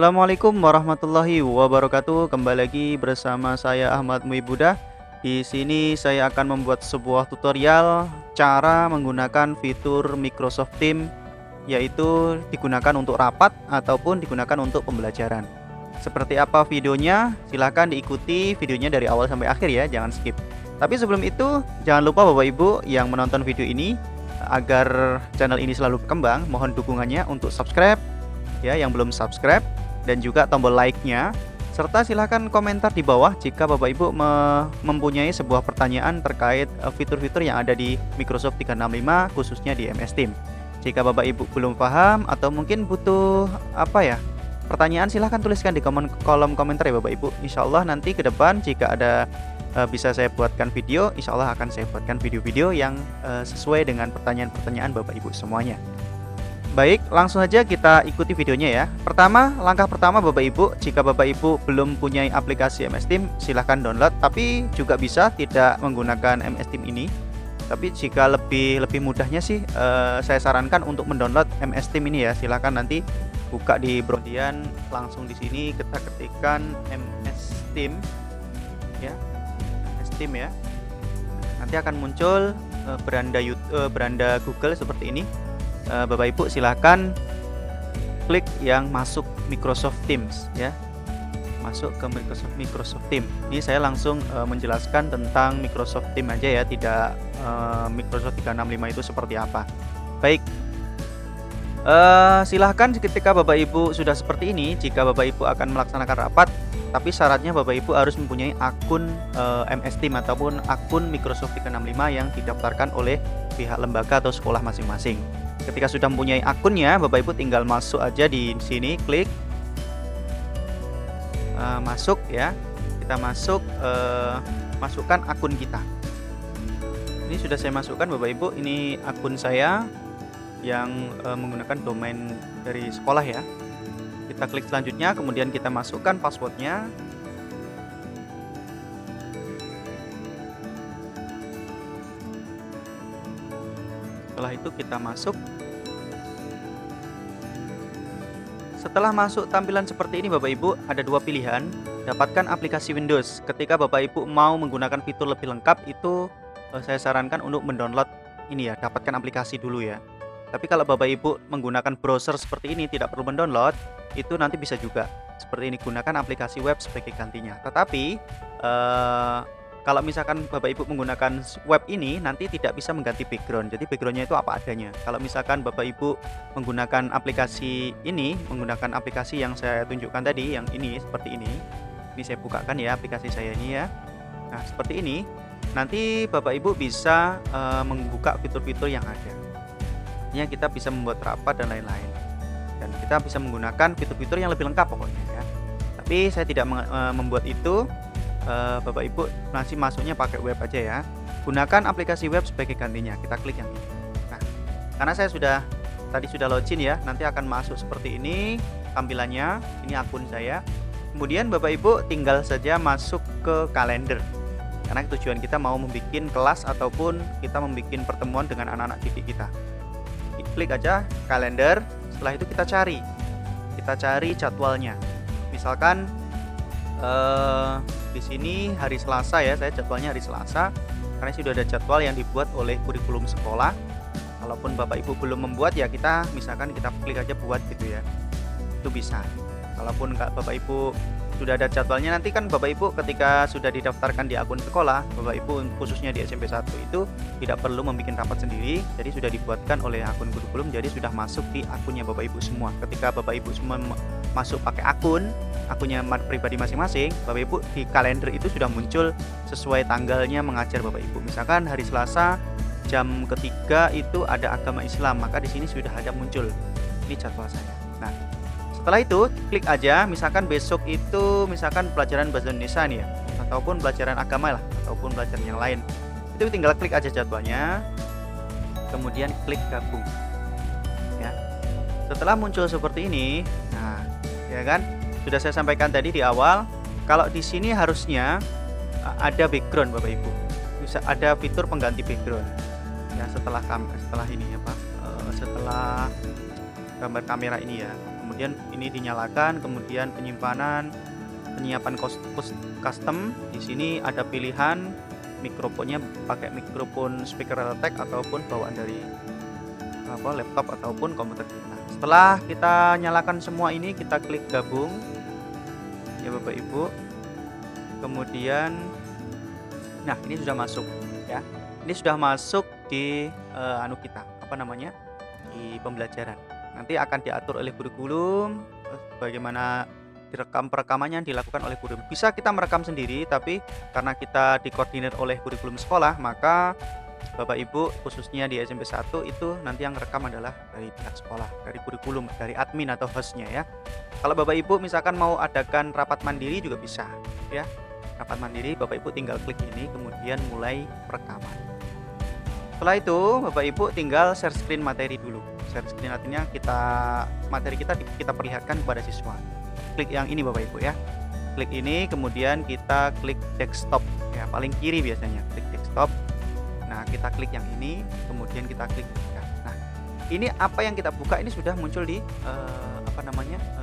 Assalamualaikum warahmatullahi wabarakatuh. Kembali lagi bersama saya Ahmad Muibudah. Di sini saya akan membuat sebuah tutorial cara menggunakan fitur Microsoft Teams, yaitu digunakan untuk rapat ataupun digunakan untuk pembelajaran. Seperti apa videonya? Silahkan diikuti videonya dari awal sampai akhir ya, jangan skip. Tapi sebelum itu, jangan lupa Bapak Ibu yang menonton video ini, agar channel ini selalu berkembang, mohon dukungannya untuk subscribe ya yang belum subscribe, dan juga tombol like-nya, serta silahkan komentar di bawah jika Bapak Ibu mempunyai sebuah pertanyaan terkait fitur-fitur yang ada di Microsoft 365 khususnya di MS Teams. Jika Bapak Ibu belum paham atau mungkin butuh pertanyaan, silahkan tuliskan di kolom komentar ya Bapak Ibu. Insya Allah nanti ke depan jika ada bisa saya buatkan video, insya Allah akan saya buatkan video-video yang sesuai dengan pertanyaan-pertanyaan Bapak Ibu semuanya. Baik, langsung saja kita ikuti videonya ya. Langkah pertama Bapak Ibu, jika Bapak Ibu belum punya aplikasi MS Teams, silahkan download. Tapi juga bisa tidak menggunakan MS Teams ini. Tapi jika lebih mudahnya sih, saya sarankan untuk mendownload MS Teams ini ya. Silahkan nanti buka di browser, langsung di sini kita ketikkan MS Teams ya, MS Teams ya. Nanti akan muncul beranda Google seperti ini. Bapak Ibu silahkan klik yang masuk Microsoft Teams ya, masuk ke Microsoft Teams. Ini saya langsung menjelaskan tentang Microsoft Teams aja ya, tidak Microsoft 365 itu seperti apa. Baik, silahkan ketika Bapak Ibu sudah seperti ini, jika Bapak Ibu akan melaksanakan rapat, tapi syaratnya Bapak Ibu harus mempunyai akun MS Teams ataupun akun Microsoft 365 yang didaftarkan oleh pihak lembaga atau sekolah masing-masing. Ketika sudah mempunyai akunnya, Bapak Ibu tinggal masuk aja di sini, klik masuk ya. Kita masuk, masukkan akun kita. Ini sudah saya masukkan Bapak Ibu, ini akun saya yang menggunakan domain dari sekolah ya. Kita klik selanjutnya, kemudian kita masukkan passwordnya. Setelah itu kita masuk. Setelah masuk tampilan seperti ini Bapak Ibu, ada dua pilihan. Dapatkan aplikasi Windows. Ketika Bapak Ibu mau menggunakan fitur lebih lengkap, itu saya sarankan untuk mendownload ini ya, dapatkan aplikasi dulu ya. Tapi kalau Bapak Ibu menggunakan browser seperti ini, tidak perlu mendownload, itu nanti bisa juga seperti ini, gunakan aplikasi web sebagai gantinya. Tetapi kalau misalkan Bapak Ibu menggunakan web ini, nanti tidak bisa mengganti background. Jadi backgroundnya itu apa adanya. Kalau misalkan Bapak Ibu menggunakan aplikasi ini, menggunakan aplikasi yang saya tunjukkan tadi, yang ini seperti ini. Ini saya bukakan ya aplikasi saya ini ya. Nah seperti ini. Nanti Bapak Ibu bisa membuka fitur-fitur yang ada. Ini kita bisa membuat rapat dan lain-lain. Dan kita bisa menggunakan fitur-fitur yang lebih lengkap pokoknya ya. Tapi saya tidak membuat itu. Bapak Ibu masih masuknya pakai web aja ya. Gunakan aplikasi web sebagai gantinya. Kita klik yang ini. Nah, karena saya tadi sudah login ya, nanti akan masuk seperti ini tampilannya. Ini akun saya. Kemudian Bapak Ibu tinggal saja masuk ke kalender. Karena tujuan kita mau membuat kelas ataupun kita membuat pertemuan dengan anak-anak didik kita. Klik aja kalender. Setelah itu kita cari jadwalnya. Misalkan di sini hari Selasa ya, saya jadwalnya hari Selasa karena sudah ada jadwal yang dibuat oleh kurikulum sekolah. Kalaupun Bapak Ibu belum membuat ya, kita misalkan kita klik aja buat gitu ya, itu bisa. Kalaupun Bapak Ibu sudah ada jadwalnya, nanti kan Bapak Ibu ketika sudah didaftarkan di akun sekolah, Bapak Ibu khususnya di SMP 1 itu tidak perlu membuat rapat sendiri, jadi sudah dibuatkan oleh akun kurikulum, jadi sudah masuk di akunnya Bapak Ibu semua. Ketika Bapak Ibu semua masuk pakai akunnya pribadi masing-masing, Bapak Ibu di kalender itu sudah muncul sesuai tanggalnya mengajar Bapak Ibu. Misalkan hari Selasa jam ketiga itu ada agama Islam, maka di sini sudah ada muncul ini jadwal saya. Nah, setelah itu klik aja, misalkan besok itu misalkan pelajaran bahasa Indonesia nih ya, ataupun pelajaran agama lah, ataupun pelajaran yang lain. Itu tinggal klik aja jadwalnya, kemudian klik gabung. Ya. Setelah muncul seperti ini, nah, ya kan, sudah saya sampaikan tadi di awal, kalau di sini harusnya ada background Bapak Ibu. Bisa ada fitur pengganti background. Ya, setelah ini ya Pak, setelah gambar kamera ini ya. kemudian ini dinyalakan, kemudian penyimpanan, penyiapan custom. Di sini ada pilihan mikrofonnya pakai mikrofon speaker Realtek ataupun bawaan dari laptop ataupun komputer kita. Setelah kita nyalakan semua ini, kita klik gabung ya Bapak Ibu. Kemudian nah, ini sudah masuk ya. Ini sudah masuk di di pembelajaran. Nanti akan diatur oleh kurikulum bagaimana perekamannya dilakukan oleh guru. Bisa kita merekam sendiri, tapi karena kita dikoordinir oleh kurikulum sekolah, maka Bapak Ibu khususnya di SMP 1 itu nanti yang rekam adalah dari pihak sekolah, dari kurikulum, dari admin atau hostnya ya. Kalau Bapak Ibu misalkan mau adakan rapat mandiri juga bisa ya. Rapat mandiri Bapak Ibu tinggal klik ini kemudian mulai perekaman. Setelah itu Bapak Ibu tinggal share screen materi dulu. Share screen artinya materi kita perlihatkan kepada siswa. Klik yang ini Bapak Ibu ya. Klik ini kemudian kita klik desktop ya, paling kiri biasanya klik desktop. Nah, kita klik yang ini kemudian kita klik buka. Nah, ini apa yang kita buka ini sudah muncul di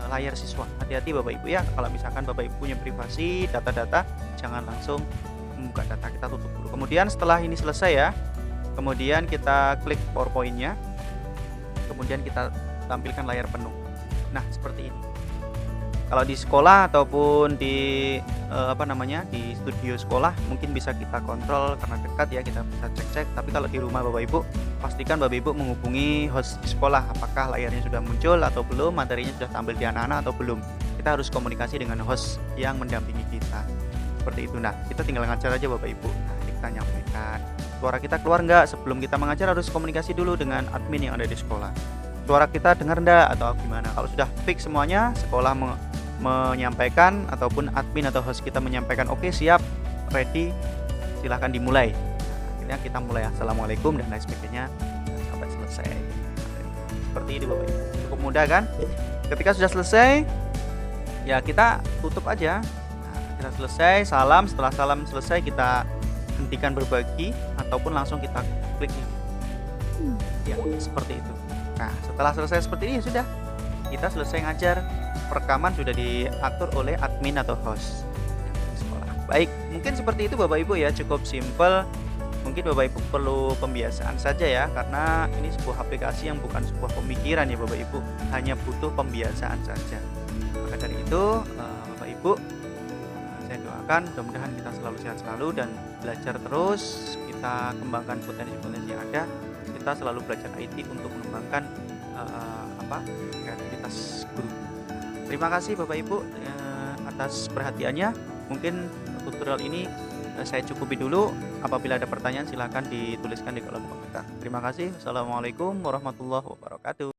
layar siswa. Hati-hati Bapak Ibu ya, kalau misalkan Bapak Ibu punya privasi data-data, jangan langsung membuka data, kita tutup dulu. Kemudian setelah ini selesai ya, kemudian kita klik PowerPoint-nya, kemudian kita tampilkan layar penuh. Nah, seperti ini. Kalau di sekolah ataupun di di studio sekolah mungkin bisa kita kontrol karena dekat ya, kita bisa cek-cek. Tapi kalau di rumah Bapak Ibu, pastikan Bapak Ibu menghubungi host di sekolah apakah layarnya sudah muncul atau belum, materinya sudah tampil di anak-anak atau belum. Kita harus komunikasi dengan host yang mendampingi kita. Seperti itu. Nah, kita tinggal ngajar aja Bapak Ibu. Nah, kita nyampaikan suara kita keluar enggak. Sebelum kita mengajar harus komunikasi dulu dengan admin yang ada di sekolah. Suara kita dengar enggak atau gimana. Kalau sudah fix semuanya, sekolah menyampaikan ataupun admin atau host kita menyampaikan oke, siap, ready, silahkan dimulai. Akhirnya kita mulai assalamualaikum dan lain sebagainya sampai selesai. Seperti ini Bapak Ibu, cukup mudah kan? Ketika sudah selesai ya kita tutup aja. Nah, kita selesai, salam. Setelah salam selesai kita hentikan berbagi ataupun langsung kita klik ini ya, seperti itu. Nah, setelah selesai seperti ini sudah kita selesai ngajar. Perekaman sudah diatur oleh admin atau host sekolah. Baik, mungkin seperti itu Bapak Ibu ya, cukup simple. Mungkin Bapak Ibu perlu pembiasaan saja ya, karena ini sebuah aplikasi yang bukan sebuah pemikiran ya Bapak Ibu, hanya butuh pembiasaan saja. Maka dari itu Bapak Ibu, saya doakan mudah-mudahan kita selalu sehat selalu dan belajar terus, kita kembangkan potensi-potensi yang ada. Kita selalu belajar IT untuk mengembangkan kreativitas guru. Terima kasih Bapak Ibu atas perhatiannya. Mungkin tutorial ini saya cukupi dulu. Apabila ada pertanyaan silahkan dituliskan di kolom komentar. Terima kasih. Assalamualaikum warahmatullahi wabarakatuh.